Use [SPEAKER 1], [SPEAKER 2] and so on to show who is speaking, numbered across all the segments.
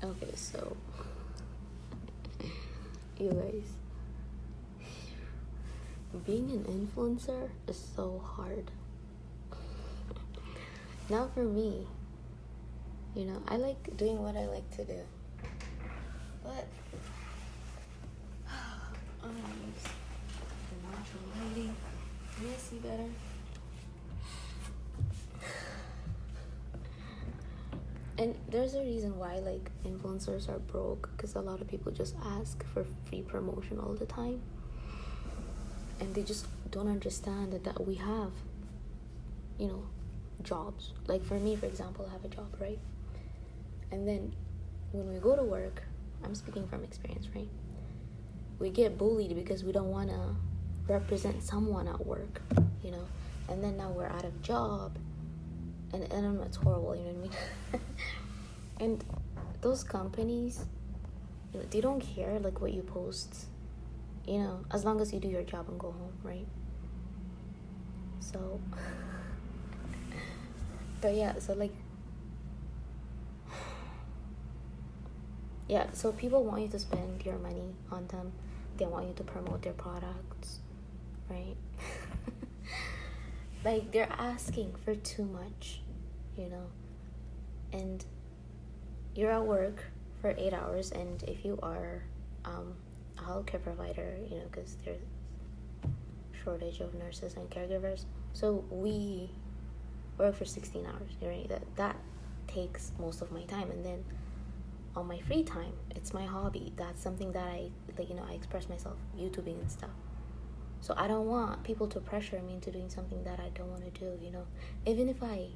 [SPEAKER 1] Okay, so you guys, being an influencer is so hard. Not for me. I like doing what I like to do. But I'm gonna use the natural lighting. Can you see better? And there's a reason why like influencers are broke, because a lot of people just ask for free promotion all the time, and they just don't understand that we have jobs. Like for me, for example, I have a job, right? And then when we go to work, I'm speaking from experience, right? We get bullied because we don't want to represent someone at work, and then now we're out of job, and I don't know, it's horrible, you know what I mean? And those companies, they don't care like what you post, as long as you do your job and go home, right? So but yeah, so like yeah, so people want you to spend your money on them. They want you to promote their products, right? Like they're asking for too much, and you're at work for 8 hours, and if you are a healthcare provider, because there's shortage of nurses and caregivers, so we work for 16 hours, right? That takes most of my time, and then on my free time, it's my hobby. That's something that I like, I express myself, YouTubing and stuff. So I don't want people to pressure me into doing something that I don't want to do, even if I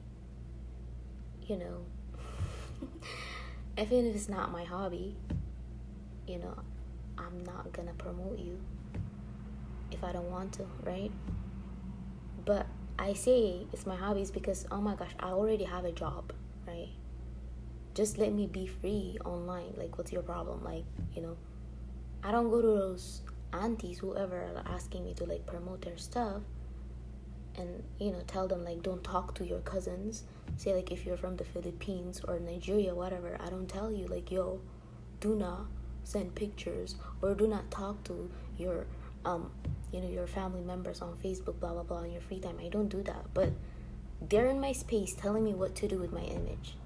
[SPEAKER 1] even if it's not my hobby, I'm not gonna promote you if I don't want to, right? But I say it's my hobbies because, oh my gosh, I already have a job, right? Just let me be free online. Like, what's your problem? Like, I don't go to those aunties, whoever, asking me to like promote their stuff and tell them like, don't talk to your cousins. Say like, if you're from the Philippines or Nigeria, whatever, I don't tell you like, yo, do not send pictures or do not talk to your your family members on Facebook, blah blah blah, in your free time. I don't do that. But they're in my space telling me what to do with my image,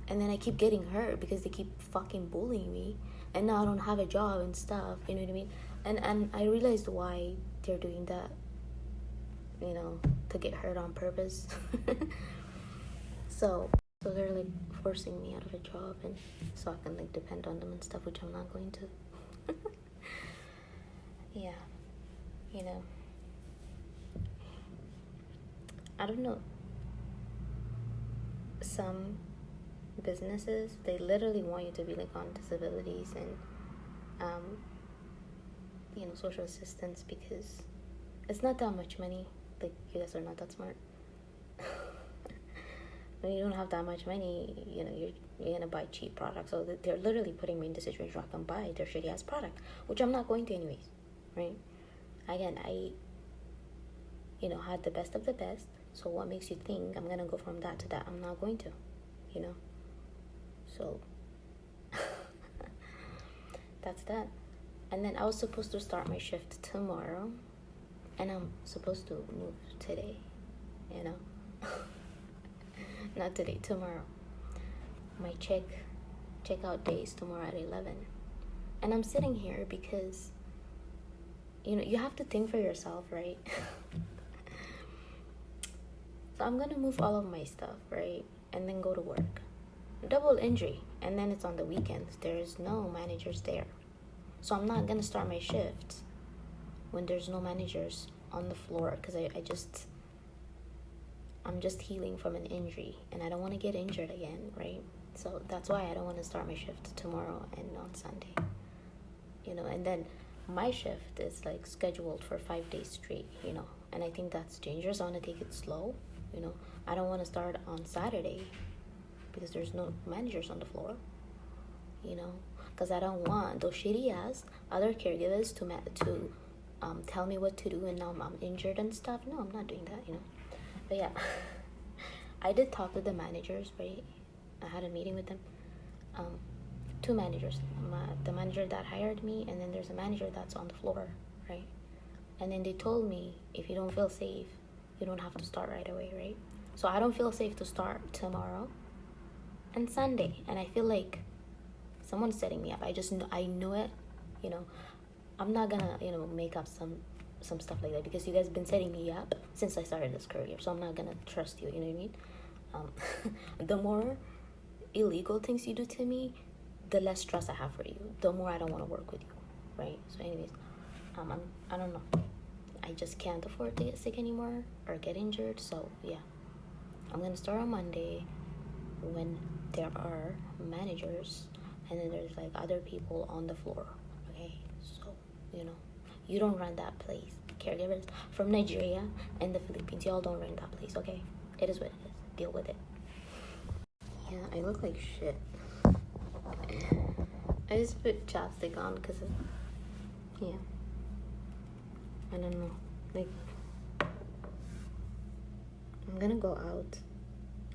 [SPEAKER 1] and then I keep getting hurt because they keep fucking bullying me, and now I don't have a job and stuff, you know what I mean? And I realized why they're doing that, to get hurt on purpose. so they're like forcing me out of a job, and so I can like depend on them and stuff, which I'm not going to. Yeah, I don't know, some businesses, they literally want you to be like on disabilities and social assistance, because it's not that much money. Like, you guys are not that smart. When you don't have that much money, you're gonna buy cheap products. So they're literally putting me in the situation where I can buy their shitty ass product, which I'm not going to anyways, right? Again, I had the best of the best. So what makes you think I'm gonna go from that to that? I'm not going to, so that's that. And then I was supposed to start my shift tomorrow, and I'm supposed to move today, not today, tomorrow. My checkout day is tomorrow at 11, and I'm sitting here because you have to think for yourself, right? So I'm gonna move all of my stuff, right, and then go to work. Double injury, and then it's on the weekends. There's no managers there, so I'm not gonna start my shift when there's no managers on the floor, because I'm just healing from an injury, and I don't want to get injured again, right? So that's why I don't want to start my shift tomorrow and on Sunday, and then my shift is like scheduled for 5 days straight, and I think that's dangerous. I want to take it slow, I don't want to start on Saturday because there's no managers on the floor, because I don't want those shitty ass other caregivers to tell me what to do, and now I'm injured and stuff. No, I'm not doing that, But yeah, I did talk with the managers, right? I had a meeting with them. two managers. The manager that hired me, and then there's a manager that's on the floor, right? And then they told me, if you don't feel safe, you don't have to start right away, right? So I don't feel safe to start tomorrow and Sunday, and I feel like someone's setting me up. I know it, you know. I'm not gonna, make up some stuff like that, because you guys been setting me up since I started this career, so I'm not gonna trust you, you know what I mean? The more illegal things you do to me, the less trust I have for you, the more I don't want to work with you, right? So anyways, I don't know, I just can't afford to get sick anymore or get injured. So yeah, I'm gonna start on Monday, when there are managers and then there's like other people on the floor. Okay, so you don't run that place. Caregivers from Nigeria and the Philippines, y'all don't run that place. Okay, it is what it is. Deal with it. Yeah, I look like shit. I just put chapstick on because yeah, I don't know, like, I'm gonna go out.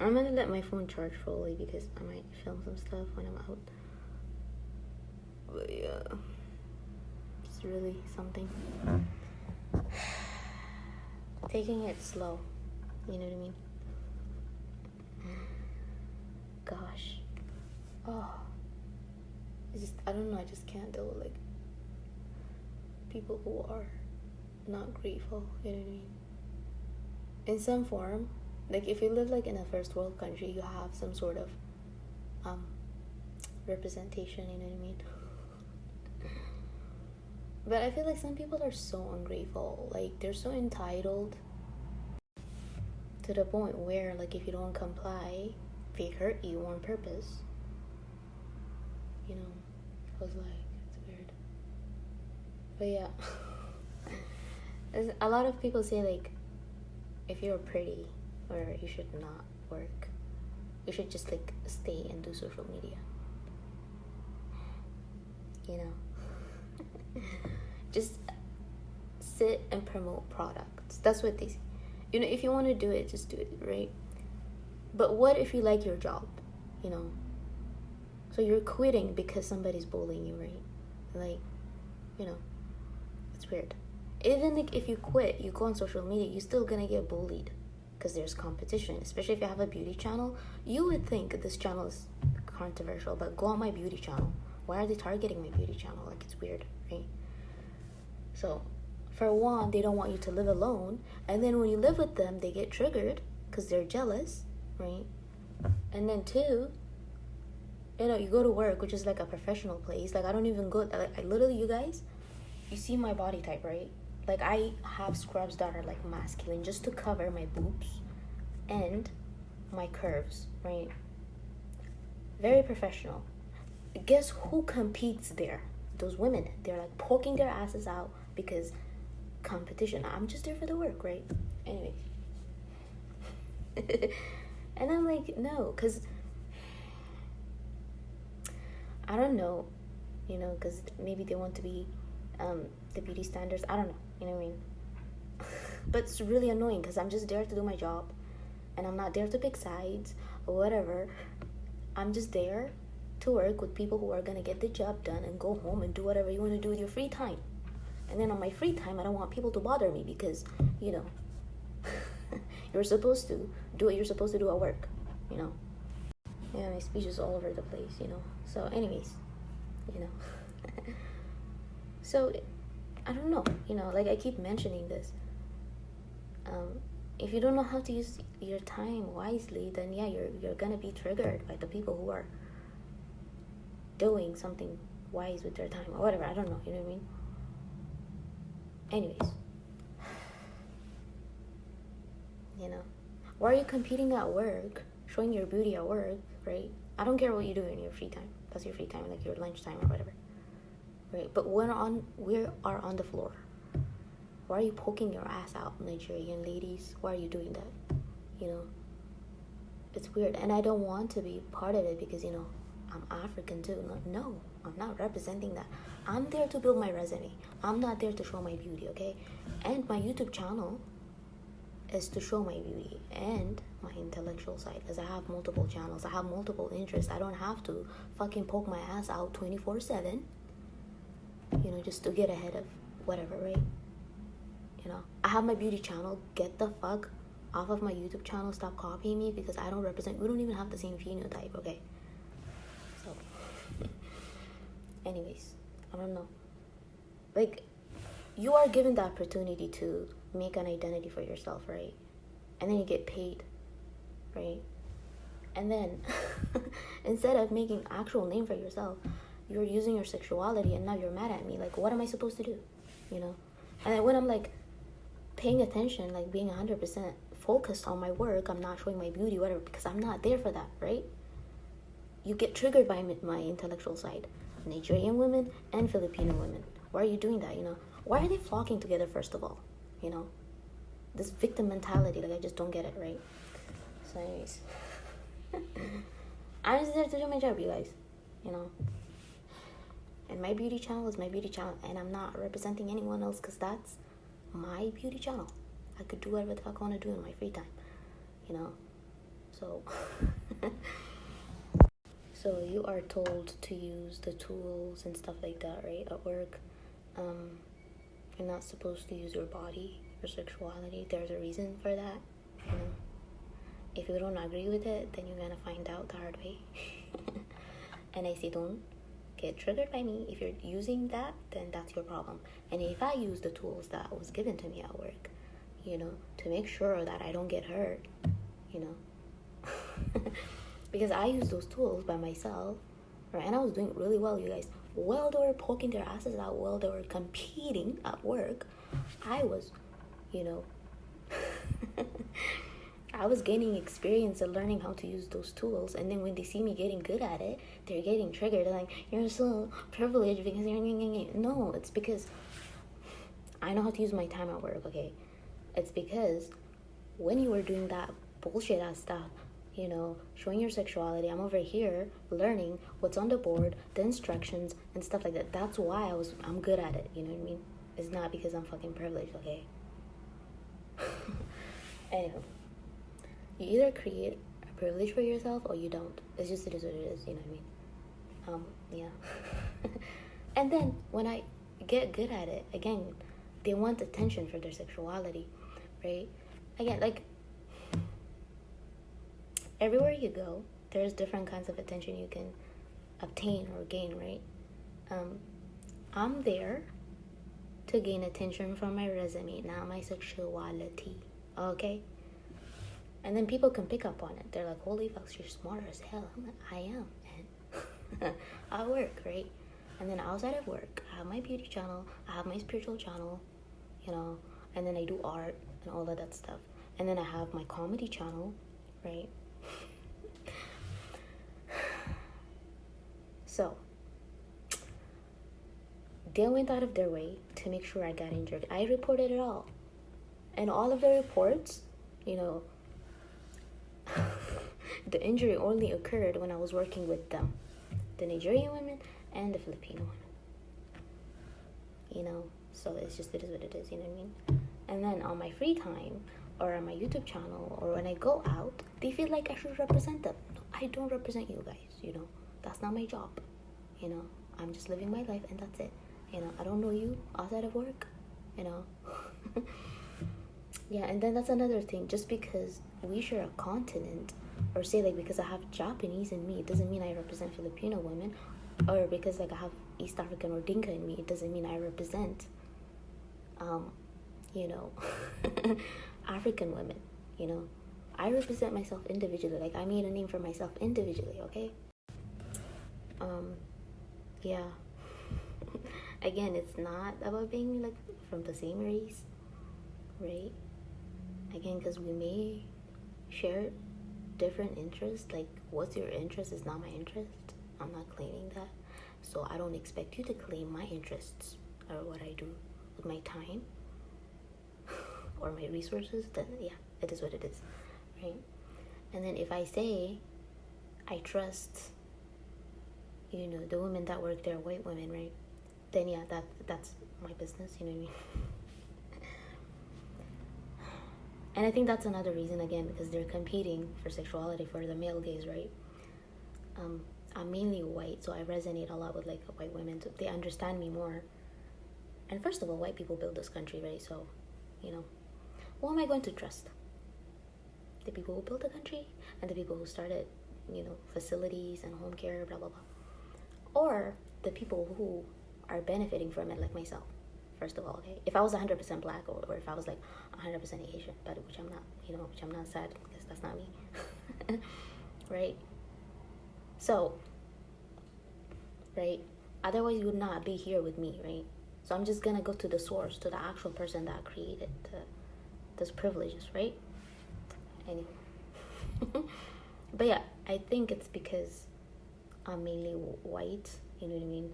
[SPEAKER 1] I'm gonna let my phone charge fully because I might film some stuff when I'm out. But yeah, it's really something. Taking it slow, you know what I mean? Gosh. Oh. I don't know, I just can't deal with, like, people who are not grateful, you know what I mean? In some form, like, if you live, like, in a first world country, you have some sort of, representation, you know what I mean? But I feel like some people are so ungrateful, like, they're so entitled to the point where, like, if you don't comply, they hurt you on purpose. You know, I was like, it's weird. But yeah, a lot of people say, like, if you're pretty, or you should not work, you should just, like, stay and do social media. You know, just sit and promote products. That's what they say. You know, if you want to do it, just do it, right? But what if you like your job, you know? So you're quitting because somebody's bullying you, right? Like, you know, it's weird. Even like if you quit, you go on social media, you're still gonna get bullied because there's competition. Especially if you have a beauty channel, you would think this channel is controversial, but go on my beauty channel. Why are they targeting my beauty channel? Like, it's weird, right? So, for one, they don't want you to live alone, and then when you live with them, they get triggered because they're jealous, right? And then two, you know, you go to work, which is like a professional place. Like, I don't even go, like, I literally, you guys, you see my body type, right? Like, I have scrubs that are like masculine just to cover my boobs and my curves, right? Very professional. Guess who competes there? Those women. They're like poking their asses out because competition. I'm just there for the work, right? Anyway. And I'm like, no, because I don't know, you know, because maybe they want to be the beauty standards. I don't know, you know what I mean? But it's really annoying because I'm just there to do my job, and I'm not there to pick sides or whatever. I'm just there to work with people who are going to get the job done and go home and do whatever you want to do with your free time. And then on my free time, I don't want people to bother me because, you know, you're supposed to do what you're supposed to do at work, you know. Yeah, my speech is all over the place, you know. So anyways, you know. So, I don't know, you know, like I keep mentioning this. If you don't know how to use your time wisely, then yeah, you're gonna be triggered by the people who are doing something wise with their time or whatever. I don't know, you know what I mean? Anyways, you know, why are you competing at work, showing your beauty at work, right? I don't care what you do in your free time. That's your free time, like your lunchtime or whatever, right? But we are on the floor. Why are you poking your ass out, Nigerian ladies? Why are you doing that? You know, it's weird, and I don't want to be part of it because, you know, I'm African too. No, I'm not representing that. I'm there to build my resume. I'm not there to show my beauty, okay? And my YouTube channel is to show my beauty. And my intellectual side, because I have multiple channels, I have multiple interests. I don't have to fucking poke my ass out 24/7, just to get ahead of whatever, right? I have my beauty channel. Get the fuck off of my YouTube channel. Stop copying me, because I don't represent. We don't even have the same phenotype, okay? So, anyways, I don't know. Like, you are given the opportunity to make an identity for yourself, right? And then you get paid, right? And then instead of making actual name for yourself, you're using your sexuality, and now you're mad at me. Like, what am I supposed to do? And then when I'm like paying attention, like being 100% focused on my work, I'm not showing my beauty, whatever, because I'm not there for that, right? You get triggered by my intellectual side. Nigerian women and Filipino women. Why are you doing that? Why are they flocking together, first of all? This victim mentality, like, I just don't get it, right? So anyways, I'm just there to do my job, you guys, and my beauty channel is my beauty channel, and I'm not representing anyone else, because that's my beauty channel. I could do whatever the fuck I want to do in my free time, so so you are told to use the tools and stuff like that, right, at work. You're not supposed to use your body, your sexuality. There's a reason for that. If you don't agree with it, then you're gonna find out the hard way. And I say, don't get triggered by me. If you're using that, then that's your problem. And if I use the tools that was given to me at work, to make sure that I don't get hurt, because I use those tools by myself, right? And I was doing really well, you guys. While they were poking their asses out, while they were competing at work, I was, I was gaining experience and learning how to use those tools. And then when they see me getting good at it, they're getting triggered. They're like, you're so privileged because you're... No, it's because I know how to use my time at work, okay? It's because when you were doing that bullshit ass stuff, showing your sexuality, I'm over here learning what's on the board, the instructions and stuff like that. That's why I'm good at it, you know what I mean? It's not because I'm fucking privileged, okay? Anywho, you either create a privilege for yourself or you don't. It is what it is, you know what I mean? Yeah. And then when I get good at it, again, they want attention for their sexuality, right? Again, like, everywhere you go, there's different kinds of attention you can obtain or gain, right? I'm there to gain attention from my resume, not my sexuality, okay? And then people can pick up on it. They're like, holy fuck, you're smart as hell. I'm like, I am, man. I work, right? And then outside of work, I have my beauty channel, I have my spiritual channel, and then I do art and all of that stuff. And then I have my comedy channel, right? So, they went out of their way to make sure I got injured. I reported it all. And all of the reports, the injury only occurred when I was working with them. The Nigerian women and the Filipino women. So it is what it is, you know what I mean? And then on my free time, or on my YouTube channel, or when I go out, they feel like I should represent them. No, I don't represent you guys, That's not my job, I'm just living my life and that's it. I don't know you outside of work, Yeah, and then that's another thing. Just because we share a continent, or say, like, because I have Japanese in me, it doesn't mean I represent Filipino women. Or because, like, I have East African or Dinka in me, it doesn't mean I represent, African women, I represent myself individually. Like, I made a name for myself individually, okay? Yeah. Again, it's not about being, like, from the same race, right? Again, because we may share different interests. Like, what's your interest is not my interest. I'm not claiming that. So I don't expect you to claim my interests or what I do with my time or my resources. Then, yeah, it is what it is, right? And then if I say I trust, the women that work there, white women, right? Then, yeah, that's my business, you know what I mean? And I think that's another reason, again, because they're competing for sexuality for the male gaze, right? I'm mainly white, so I resonate a lot with like white women. So they understand me more. And first of all, white people build this country, right? So, who am I going to trust? The people who built the country and the people who started, facilities and home care, blah, blah, blah. Or the people who are benefiting from it, like myself, first of all, okay? If I was 100% black or if I was like 100% Asian, but which I'm not, which I'm not sad because that's not me, right? So, right? Otherwise, you would not be here with me, right? So I'm just gonna go to the source, to the actual person that created those privileges, right? Anyway. But yeah, I think it's because I'm mainly white, you know what I mean?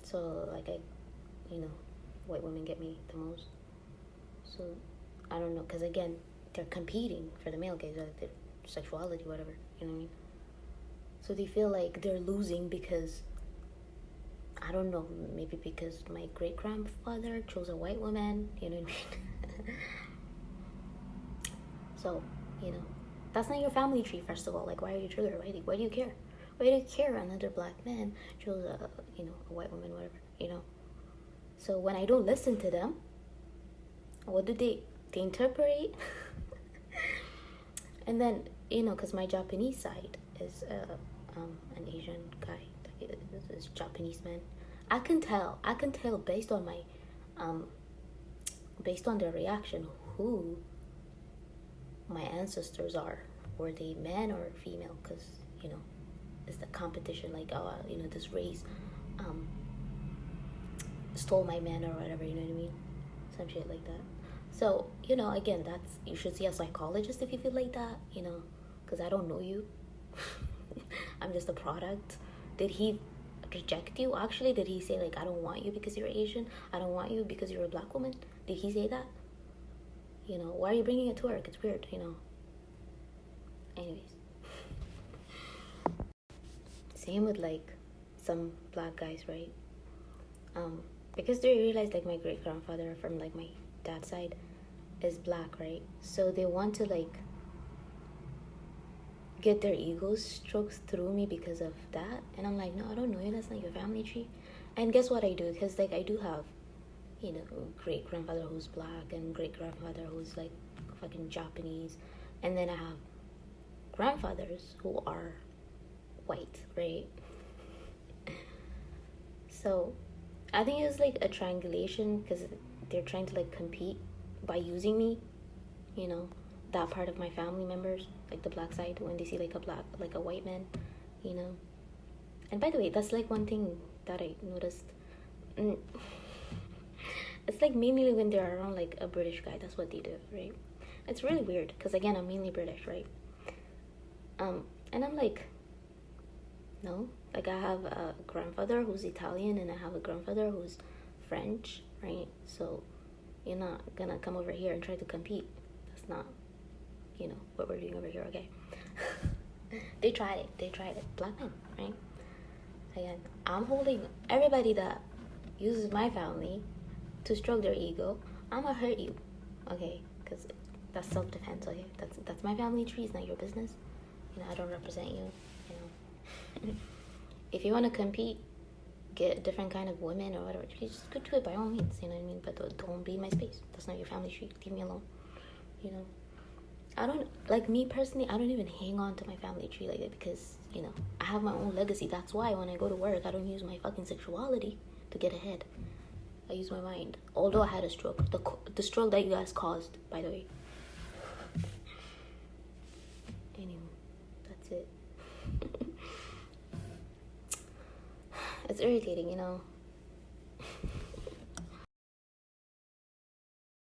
[SPEAKER 1] So like white women get me the most. So I don't know, because again, they're competing for the male gaze, like their sexuality, whatever, you know what I mean? So they feel like they're losing because, I don't know, maybe because my great-grandfather chose a white woman, you know what I mean? So, that's not your family tree, first of all. Like, why are you triggered? Why do you care? Why do you care another black man chose a white woman, whatever, So when I don't listen to them, what do they interpret? And then, because my Japanese side is an Asian guy, this Japanese man. I can tell based on my, based on their reaction, who my ancestors are. Were they men or female? Because, it's the competition, like, this race stole my man or whatever, you know what I mean? Some shit like that. So, again, you should see a psychologist if you feel like that, because I don't know you. I'm just a product. Did he reject you? Actually, did he say, like, I don't want you because you're Asian? I don't want you because you're a black woman? Did he say that? Why are you bringing it to work? It's weird, Anyways. Same with, like, some black guys, right? Because they realize, like, my great-grandfather from, like, my dad's side is black, right? So they want to, like, get their egos stroked through me because of that. And I'm like, no, I don't know you. That's not your family tree. And guess what I do? Because, like, I do have, great-grandfather who's black and great-grandfather who's, like, fucking Japanese. And then I have grandfathers who are white, right? So I think it was like a triangulation because they're trying to like compete by using me, that part of my family members, like the black side, when they see like a white man, And by the way, that's like one thing that I noticed. It's like mainly when they're around like a British guy, that's what they do, right? It's really weird because again, I'm mainly British, right? And I'm like, no, like I have a grandfather who's Italian and I have a grandfather who's French, right? So you're not gonna come over here and try to compete. That's not, what we're doing over here, okay? They tried it. Black men, right? Again, I'm holding everybody that uses my family to stroke their ego. I'm gonna hurt you, okay? Because that's self-defense, okay? That's my family tree. It's not your business. I don't represent you. If you want to compete, get a different kind of women or whatever. Just go to it by all means. You know what I mean? But don't be in my space. That's not your family tree. Leave me alone. I don't, like me personally, I don't even hang on to my family tree like that because, I have my own legacy. That's why when I go to work, I don't use my fucking sexuality to get ahead. I use my mind. Although I had a stroke. The stroke that you guys caused, by the way. Anyway, that's it. It's irritating,